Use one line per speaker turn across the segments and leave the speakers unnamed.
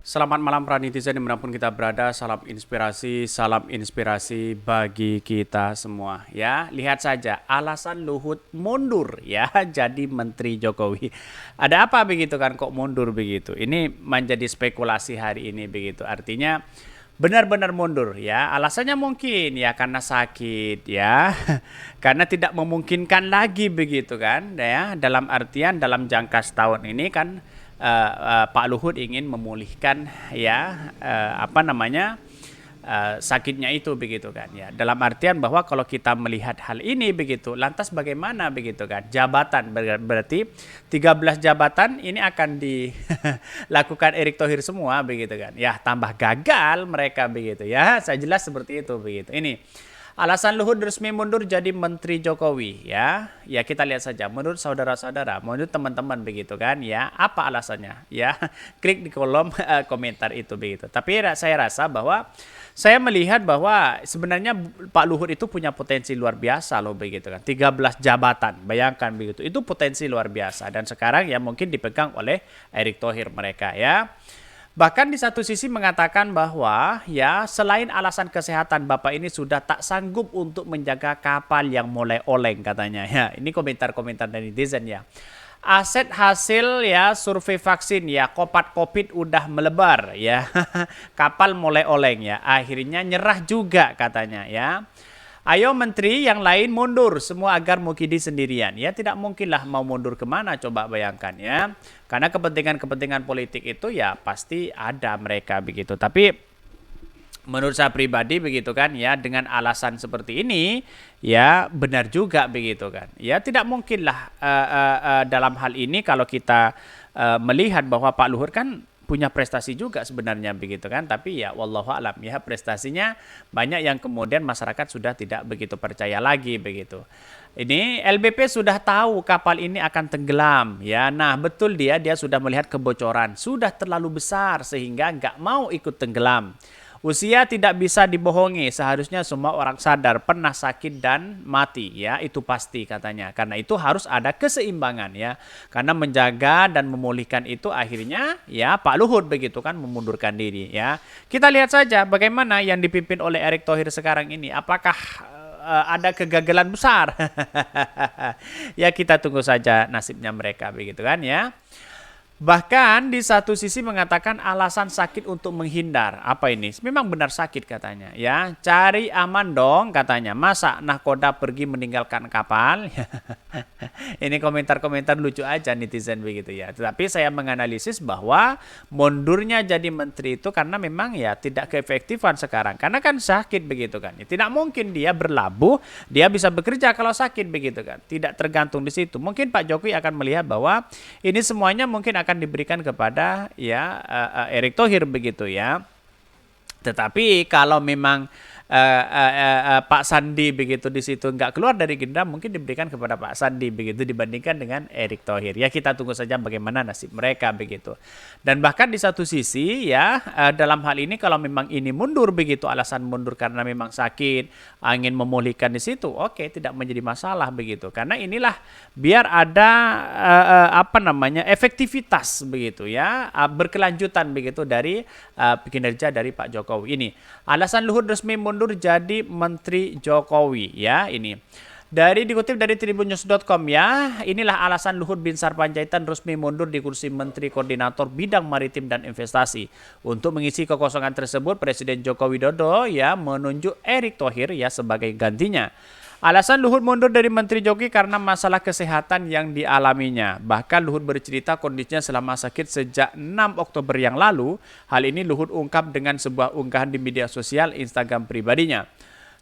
Selamat malam para netizen dimanapun kita berada, salam inspirasi bagi kita semua ya. Lihat saja alasan Luhut mundur ya jadi Menteri Jokowi. Ada apa begitu kan kok mundur begitu? Ini menjadi spekulasi hari ini begitu. Artinya benar-benar mundur ya. Alasannya mungkin ya karena sakit ya. Karena tidak memungkinkan lagi begitu kan ya. Dalam artian dalam jangka setahun ini kan Pak Luhut ingin memulihkan ya sakitnya itu begitu kan ya. Dalam artian bahwa kalau kita melihat hal ini begitu, lantas bagaimana begitu kan? Jabatan berarti 13 jabatan ini akan dilakukan Erick Thohir semua begitu kan. Ya, tambah gagal mereka begitu ya. Saya jelas seperti itu begitu. Ini alasan Luhut resmi mundur jadi Menteri Jokowi ya. Ya kita lihat saja menurut saudara-saudara, menurut teman-teman begitu kan ya. Apa alasannya? Ya, klik di kolom komentar itu begitu. Tapi saya rasa bahwa saya melihat bahwa sebenarnya Pak Luhut itu punya potensi luar biasa loh begitu kan. 13 jabatan, bayangkan begitu. Itu potensi luar biasa dan sekarang ya mungkin dipegang oleh Erick Thohir mereka ya. Bahkan di satu sisi mengatakan bahwa ya selain alasan kesehatan Bapak ini sudah tak sanggup untuk menjaga kapal yang mulai oleng katanya ya. Ini komentar-komentar dari netizen ya. Aset hasil ya survei vaksin ya Covid udah melebar ya. Kapal mulai oleng ya. Akhirnya nyerah juga katanya ya. Ayo menteri yang lain mundur semua agar Mukidi sendirian. Ya tidak mungkinlah mau mundur kemana coba bayangkan ya. Karena kepentingan-kepentingan politik itu ya pasti ada mereka begitu. Tapi menurut saya pribadi begitu kan ya dengan alasan seperti ini ya benar juga begitu kan. Ya tidak mungkinlah dalam hal ini kalau kita melihat bahwa Pak Luhut kan punya prestasi juga sebenarnya begitu kan, tapi ya wallahu alam ya prestasinya banyak yang kemudian masyarakat sudah tidak begitu percaya lagi begitu. Ini LBP sudah tahu kapal ini akan tenggelam ya. Nah betul dia sudah melihat kebocoran sudah terlalu besar sehingga nggak mau ikut tenggelam. Usia tidak bisa dibohongi, seharusnya semua orang sadar pernah sakit dan mati ya, itu pasti katanya. Karena itu harus ada keseimbangan ya. Karena menjaga dan memulihkan itu akhirnya ya Pak Luhut begitu kan memundurkan diri ya. Kita lihat saja bagaimana yang dipimpin oleh Erick Thohir sekarang ini. Apakah ada kegagalan besar? Ya kita tunggu saja nasibnya mereka begitu kan ya. Bahkan di satu sisi mengatakan alasan sakit untuk menghindar. Apa ini? Memang benar sakit katanya. Ya, cari aman dong katanya. Masa nahkoda pergi meninggalkan kapal? Ini komentar-komentar lucu aja netizen begitu ya. Tetapi saya menganalisis bahwa mundurnya jadi menteri itu karena memang ya tidak keefektifan sekarang. Karena kan sakit begitu kan. Tidak mungkin dia berlabuh, dia bisa bekerja kalau sakit begitu kan. Tidak tergantung di situ. Mungkin Pak Jokowi akan melihat bahwa ini semuanya mungkin akan diberikan kepada ya Erick Thohir begitu ya. Tetapi kalau memang Pak Sandi begitu di situ nggak keluar dari Gerindra mungkin diberikan kepada Pak Sandi begitu dibandingkan dengan Erick Thohir. Ya kita tunggu saja bagaimana nasib mereka begitu. Dan bahkan di satu sisi ya dalam hal ini kalau memang ini mundur begitu alasan mundur karena memang sakit ingin memulihkan di situ, oke tidak menjadi masalah begitu. Karena inilah biar ada efektivitas begitu ya berkelanjutan begitu dari kinerja dari Pak Jokowi ini. Alasan Luhut resmi mundur jadi Menteri Jokowi ya ini. Dikutip dari tribunnews.com ya, inilah alasan Luhut Binsar Panjaitan resmi mundur di kursi Menteri Koordinator Bidang Maritim dan Investasi. Untuk mengisi kekosongan tersebut, Presiden Joko Widodo ya menunjuk Erick Thohir ya sebagai gantinya. Alasan Luhut mundur dari Menteri Jokowi karena masalah kesehatan yang dialaminya. Bahkan Luhut bercerita kondisinya selama sakit sejak 6 Oktober yang lalu. Hal ini Luhut ungkap dengan sebuah unggahan di media sosial Instagram pribadinya.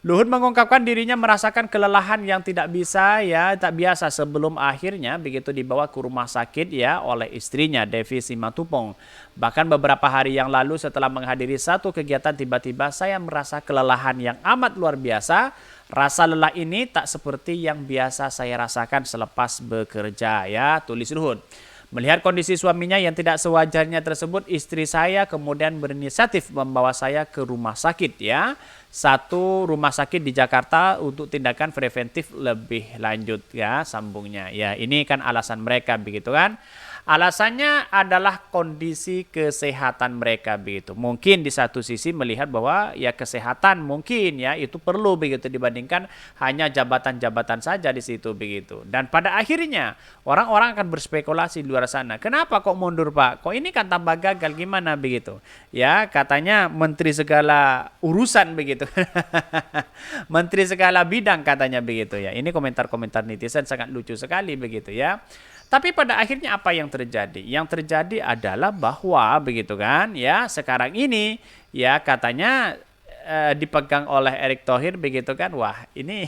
Luhut mengungkapkan dirinya merasakan kelelahan yang tak biasa sebelum akhirnya begitu dibawa ke rumah sakit ya oleh istrinya Devi Simatupong. Bahkan beberapa hari yang lalu setelah menghadiri satu kegiatan tiba-tiba saya merasa kelelahan yang amat luar biasa. Rasa lelah ini tak seperti yang biasa saya rasakan selepas bekerja ya, tulis Luhut. Melihat kondisi suaminya yang tidak sewajarnya tersebut, istri saya kemudian berinisiatif membawa saya ke rumah sakit ya. Satu rumah sakit di Jakarta untuk tindakan preventif lebih lanjut ya, sambungnya. Ya, ini kan alasan mereka begitu kan. Alasannya adalah kondisi kesehatan mereka begitu. Mungkin di satu sisi melihat bahwa ya kesehatan mungkin ya itu perlu begitu dibandingkan hanya jabatan-jabatan saja di situ begitu. Dan pada akhirnya orang-orang akan berspekulasi di luar sana. Kenapa kok mundur Pak? Kok ini kan tambah gagal gimana begitu? Ya katanya menteri segala urusan begitu. Menteri segala bidang katanya begitu ya. Ini komentar-komentar netizen sangat lucu sekali begitu ya. Tapi pada akhirnya apa yang terjadi? Yang terjadi adalah bahwa begitu kan ya sekarang ini ya katanya dipegang oleh Erick Thohir begitu kan. Wah, ini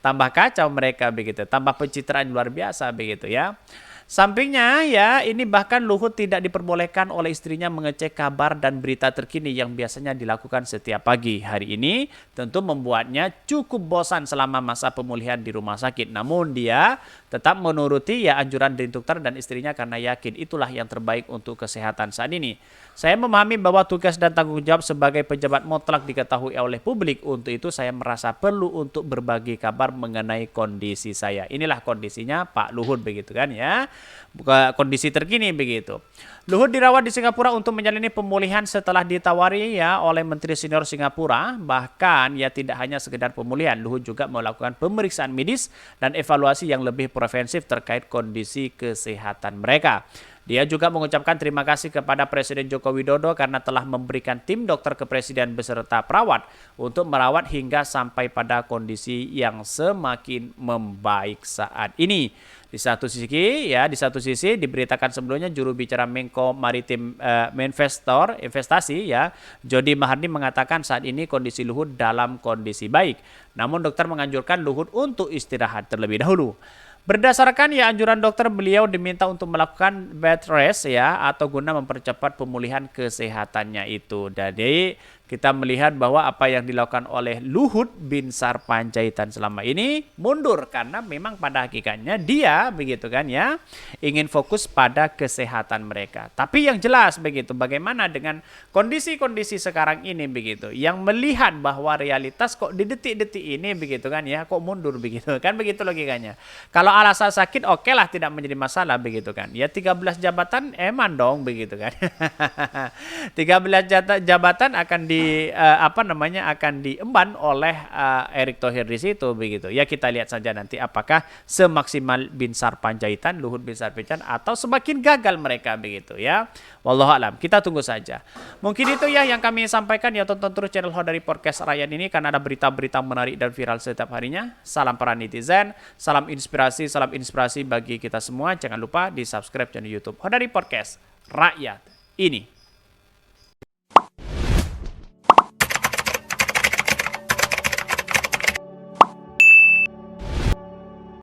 tambah kacau mereka begitu, tambah pencitraan luar biasa begitu ya. Sampingnya ya ini bahkan Luhut tidak diperbolehkan oleh istrinya mengecek kabar dan berita terkini yang biasanya dilakukan setiap pagi. Hari ini tentu membuatnya cukup bosan selama masa pemulihan di rumah sakit. Namun dia tetap menuruti ya anjuran dari dokter dan istrinya karena yakin itulah yang terbaik untuk kesehatan saat ini. Saya memahami bahwa tugas dan tanggung jawab sebagai pejabat mutlak diketahui oleh publik. Untuk itu saya merasa perlu untuk berbagi kabar mengenai kondisi saya. Inilah kondisinya Pak Luhut begitu kan ya. Kondisi terkini begitu. Luhut dirawat di Singapura untuk menjalani pemulihan setelah ditawari ya oleh Menteri Senior Singapura. Bahkan ya tidak hanya sekedar pemulihan, Luhut juga melakukan pemeriksaan medis dan evaluasi yang lebih preventif terkait kondisi kesehatan mereka. Dia juga mengucapkan terima kasih kepada Presiden Joko Widodo karena telah memberikan tim dokter kepresiden beserta perawat untuk merawat hingga sampai pada kondisi yang semakin membaik saat ini. Di satu sisi diberitakan sebelumnya juru bicara Menko Maritim Investasi ya Jody Mahardi mengatakan saat ini kondisi Luhut dalam kondisi baik. Namun dokter menganjurkan Luhut untuk istirahat terlebih dahulu. Berdasarkan ya anjuran dokter, beliau diminta untuk melakukan bed rest ya atau guna mempercepat pemulihan kesehatannya itu. Jadi kita melihat bahwa apa yang dilakukan oleh Luhut Binsar Panjaitan selama ini mundur karena memang pada hakikatnya dia begitu kan ya ingin fokus pada kesehatan mereka. Tapi yang jelas begitu bagaimana dengan kondisi-kondisi sekarang ini begitu yang melihat bahwa realitas kok di detik-detik ini begitu kan ya kok mundur begitu kan begitu logikanya. Kalau alasan sakit oke lah tidak menjadi masalah begitu kan. Ya 13 jabatan eman dong begitu kan. 13 jabatan akan akan diemban oleh Erick Thohir di situ begitu. Ya kita lihat saja nanti apakah semaksimal Binsar Panjaitan, Luhut Binsar Panjaitan atau semakin gagal mereka begitu ya. Wallahu alam, kita tunggu saja. Mungkin itu ya yang kami sampaikan ya, tonton terus channel Hodari Podcast Rakyat ini karena ada berita-berita menarik dan viral setiap harinya. Salam para netizen, salam inspirasi bagi kita semua. Jangan lupa di subscribe channel YouTube Hodari Podcast Rakyat ini.